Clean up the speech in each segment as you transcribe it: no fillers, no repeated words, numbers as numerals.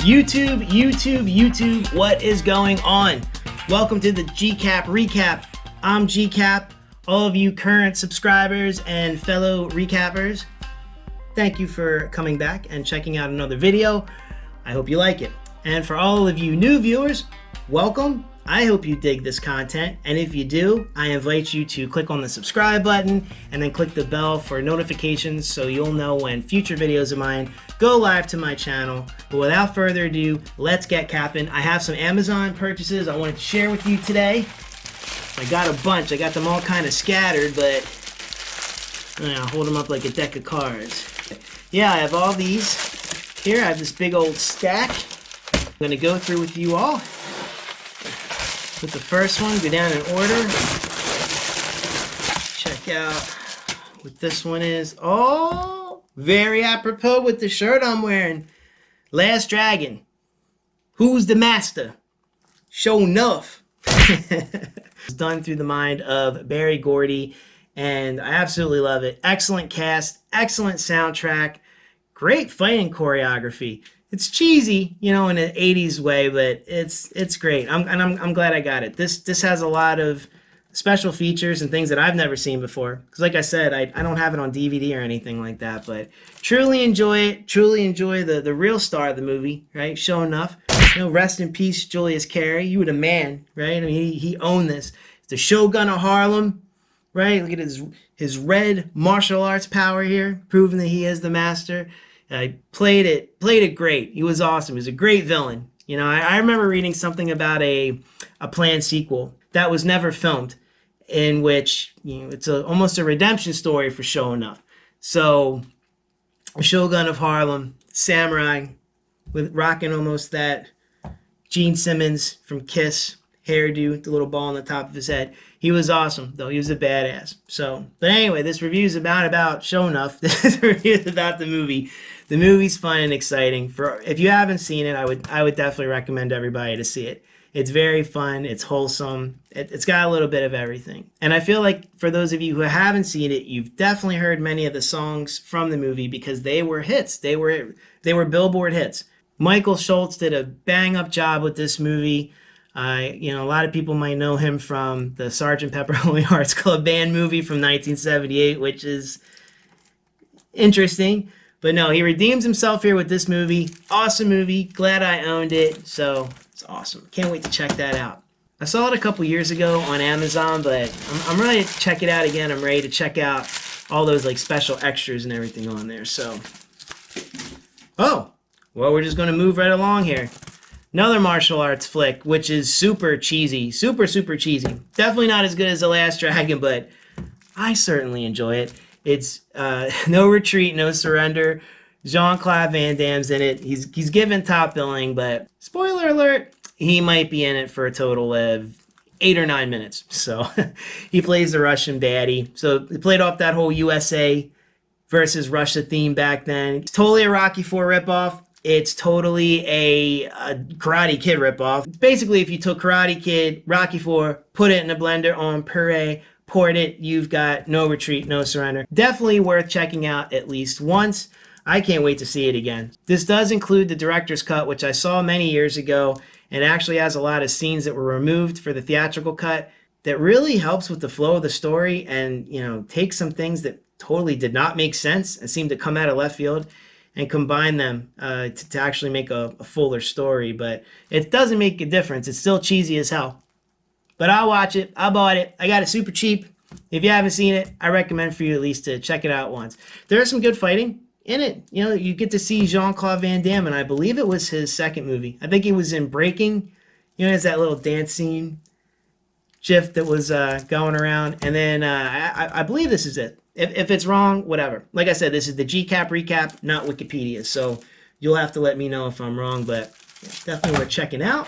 YouTube, what is going on? Welcome to the GCap Recap. I'm GCap. All of you current subscribers and fellow recappers, thank you for coming back and checking out another video. I hope you like it. And for all of you new viewers, welcome. I hope you dig this content, and if you do, I invite you to click on the subscribe button and then click the bell for notifications so you'll know when future videos of mine go live to my channel. But without further ado, let's get capping. I have some Amazon purchases I wanted to share with you today. I got a bunch. I got them all kind of scattered, but I'll hold them up like a deck of cards. Yeah, I have all these here. I have this big old stack. I'm going to go through with you all. With the first one, go down in order. Check out what this one is. Oh, very apropos with the shirt I'm wearing. Last Dragon. Who's the master? Show enough. It's done through the mind of Barry Gordy, and I absolutely love it. Excellent cast, excellent soundtrack, great fighting choreography. It's cheesy, you know, in an 80s way, but it's great. I'm glad I got it. This has a lot of special features and things that I've never seen before. Because like I said, I don't have it on DVD or anything like that, but truly enjoy it. Truly enjoy the real star of the movie, right? Show enough. You know, rest in peace, Julius Carey. You were the man, right? I mean, he owned this. The Shogun of Harlem, right? Look at his red martial arts power here, proving that he is the master. Played it great. He was awesome. He was a great villain. You know, I remember reading something about a planned sequel that was never filmed, in which, you know, it's almost a redemption story for Show Enough. So, Shogun of Harlem, samurai, with rocking almost that Gene Simmons from Kiss hairdo, the little ball on the top of his head. He was awesome, though. He was a badass. So, but anyway, this review is about Show Enough. This review is about the movie. The movie's fun and exciting. If you haven't seen it, I would definitely recommend everybody to see it. It's very fun. It's wholesome. It's got a little bit of everything. And I feel like for those of you who haven't seen it, you've definitely heard many of the songs from the movie because they were hits. They were Billboard hits. Michael Schultz did a bang-up job with this movie. You know, a lot of people might know him from the Sgt. Pepper Lonely Hearts Club Band movie from 1978, which is interesting. But no, he redeems himself here with this movie. Awesome movie. Glad I owned it. So it's awesome. Can't wait to check that out. I saw it a couple years ago on Amazon, but I'm ready to check it out again. I'm ready to check out all those like special extras and everything on there. So, oh, well, we're just going to move right along here. Another martial arts flick, which is super cheesy. Super cheesy. Definitely not as good as The Last Dragon, but I certainly enjoy it. It's No Retreat, No Surrender. Jean-Claude Van Damme's in it. He's given top billing, but spoiler alert, he might be in it for a total of 8 or 9 minutes. So he plays the Russian baddie. So he played off that whole USA versus Russia theme back then. It's totally a Rocky IV ripoff. It's totally a Karate Kid ripoff. Basically, if you took Karate Kid, Rocky IV, put it in a blender on puree, poured it, you've got No Retreat, No Surrender. Definitely worth checking out at least once. I can't wait to see it again. This does include the director's cut, which I saw many years ago, and actually has a lot of scenes that were removed for the theatrical cut that really helps with the flow of the story and, you know, takes some things that totally did not make sense and seemed to come out of left field and combine them to actually make a fuller story. But it doesn't make a difference. It's still cheesy as hell. But I'll watch it. I bought it. I got it super cheap. If you haven't seen it, I recommend for you at least to check it out once. There is some good fighting in it. You know, you get to see Jean-Claude Van Damme, and I believe it was his second movie. I think he was in Breaking. You know, there's that little dance scene gif that was going around. And then I believe this is it. If it's wrong, whatever. Like I said, this is the GCap recap, not Wikipedia. So you'll have to let me know if I'm wrong, but definitely worth checking out.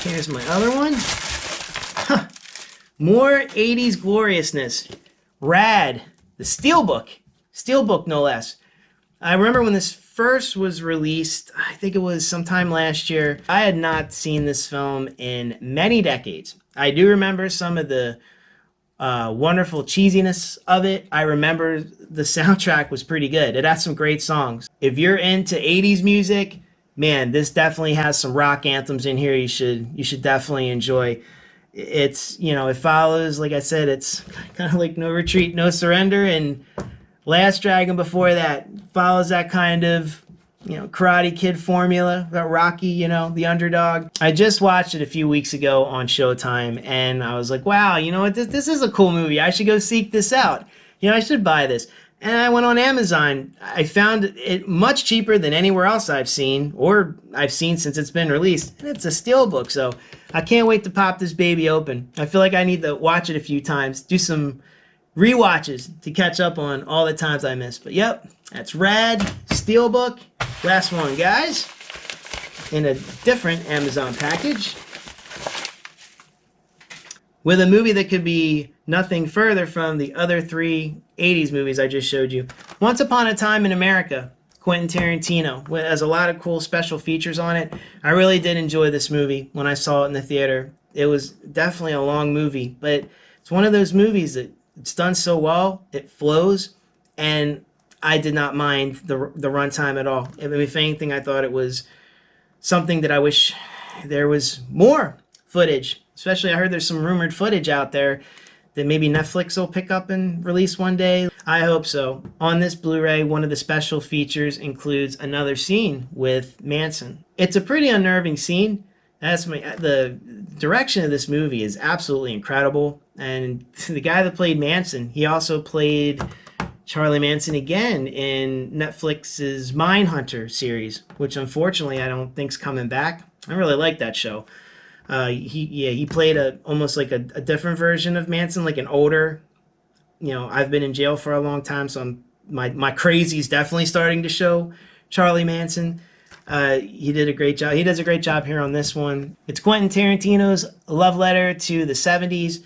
Here's my other one. Huh. More 80s gloriousness. Rad. The Steelbook. Steelbook, no less. I remember when this first was released, I think it was sometime last year. I had not seen this film in many decades. I do remember some of the wonderful cheesiness of it. I remember the soundtrack was pretty good. It had some great songs. If you're into 80s music, man, this definitely has some rock anthems in here you should definitely enjoy. It's, you know, it follows, like I said, it's kind of like No Retreat, No Surrender, and Last Dragon before that follows that kind of, you know, Karate Kid formula, that Rocky, you know, the underdog. I just watched it a few weeks ago on Showtime, and I was like, wow, you know what, this is a cool movie. I should go seek this out. You know, I should buy this. And I went on Amazon. I found it much cheaper than anywhere else I've seen, or I've seen since it's been released. And it's a steelbook, so I can't wait to pop this baby open. I feel like I need to watch it a few times, do some rewatches to catch up on all the times I missed. But yep, that's rad. Steelbook. Last one, guys. In a different Amazon package. With a movie that could be nothing further from the other 3 80s movies I just showed you. Once Upon a Time in America, Quentin Tarantino. It has a lot of cool special features on it. I really did enjoy this movie when I saw it in the theater. It was definitely a long movie, but it's one of those movies that it's done so well, it flows, and I did not mind the runtime at all. I mean, if anything, I thought it was something that I wish there was more footage. Especially, I heard there's some rumored footage out there that maybe Netflix will pick up and release one day. I hope so. On this Blu-ray, one of the special features includes another scene with Manson. It's a pretty unnerving scene. The direction of this movie is absolutely incredible. And the guy that played Manson, he also played Charlie Manson again in Netflix's Mindhunter series, which unfortunately I don't think's coming back. I really like that show. He played almost like a different version of Manson, like an older, you know, I've been in jail for a long time, so my crazy's definitely starting to show Charlie Manson. He did a great job. He does a great job here on this one. It's Quentin Tarantino's love letter to the 70s.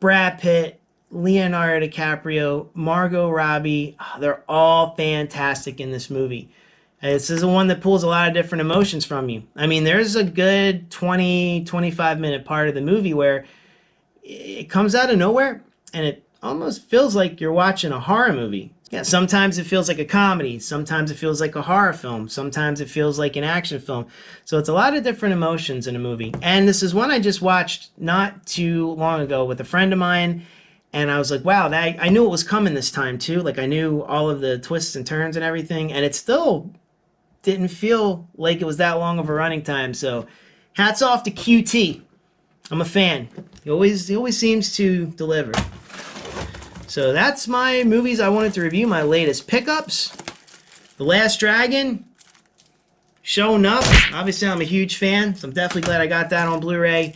Brad Pitt, Leonardo DiCaprio, Margot Robbie, they're all fantastic in this movie. This is the one that pulls a lot of different emotions from you. I mean, there's a good 20-25 minute part of the movie where it comes out of nowhere and it almost feels like you're watching a horror movie. Yeah, sometimes it feels like a comedy. Sometimes it feels like a horror film. Sometimes it feels like an action film. So it's a lot of different emotions in a movie. And this is one I just watched not too long ago with a friend of mine. And I was like, wow, I knew it was coming this time too. Like I knew all of the twists and turns and everything. And it still didn't feel like it was that long of a running time. So hats off to QT. I'm a fan. He always seems to deliver. So that's my movies I wanted to review, my latest pickups. The Last Dragon, showing up. Obviously, I'm a huge fan, so I'm definitely glad I got that on Blu-ray.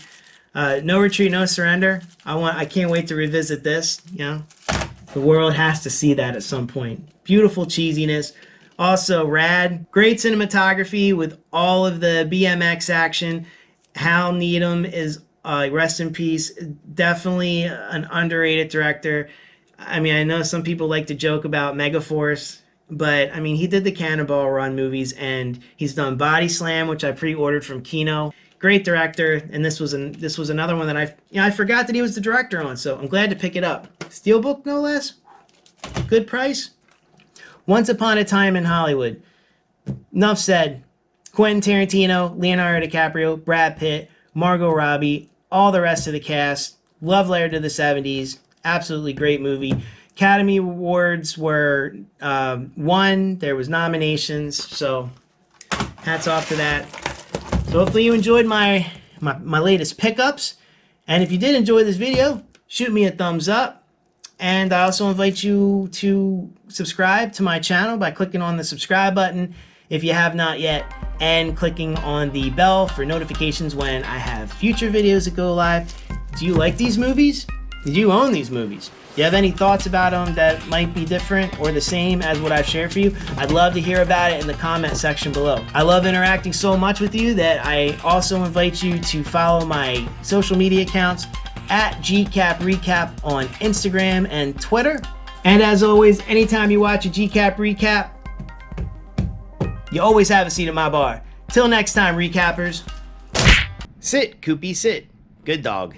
No Retreat, No Surrender. I can't wait to revisit this. You know, the world has to see that at some point. Beautiful cheesiness. Also rad. Great cinematography with all of the BMX action. Hal Needham is, rest in peace, definitely an underrated director. I mean, I know some people like to joke about Megaforce, but I mean, he did the Cannonball Run movies, and he's done Body Slam, which I pre-ordered from Kino. Great director, and this was another one that I forgot that he was the director on, so I'm glad to pick it up. Steelbook, no less. Good price. Once Upon a Time in Hollywood. Enough said. Quentin Tarantino, Leonardo DiCaprio, Brad Pitt, Margot Robbie, all the rest of the cast. Love letter to the 70s. Absolutely great movie. Academy Awards were won. There was nominations. So hats off to that. So hopefully you enjoyed my latest pickups. And if you did enjoy this video, shoot me a thumbs up. And I also invite you to subscribe to my channel by clicking on the subscribe button if you have not yet, and clicking on the bell for notifications when I have future videos that go live. Do you like these movies? Did you own these movies? Do you have any thoughts about them that might be different or the same as what I've shared for you? I'd love to hear about it in the comment section below. I love interacting so much with you that I also invite you to follow my social media accounts at GCapRecap on Instagram and Twitter. And as always, anytime you watch a GCap recap, you always have a seat at my bar. Till next time, recappers. Sit, Koopy, sit. Good dog.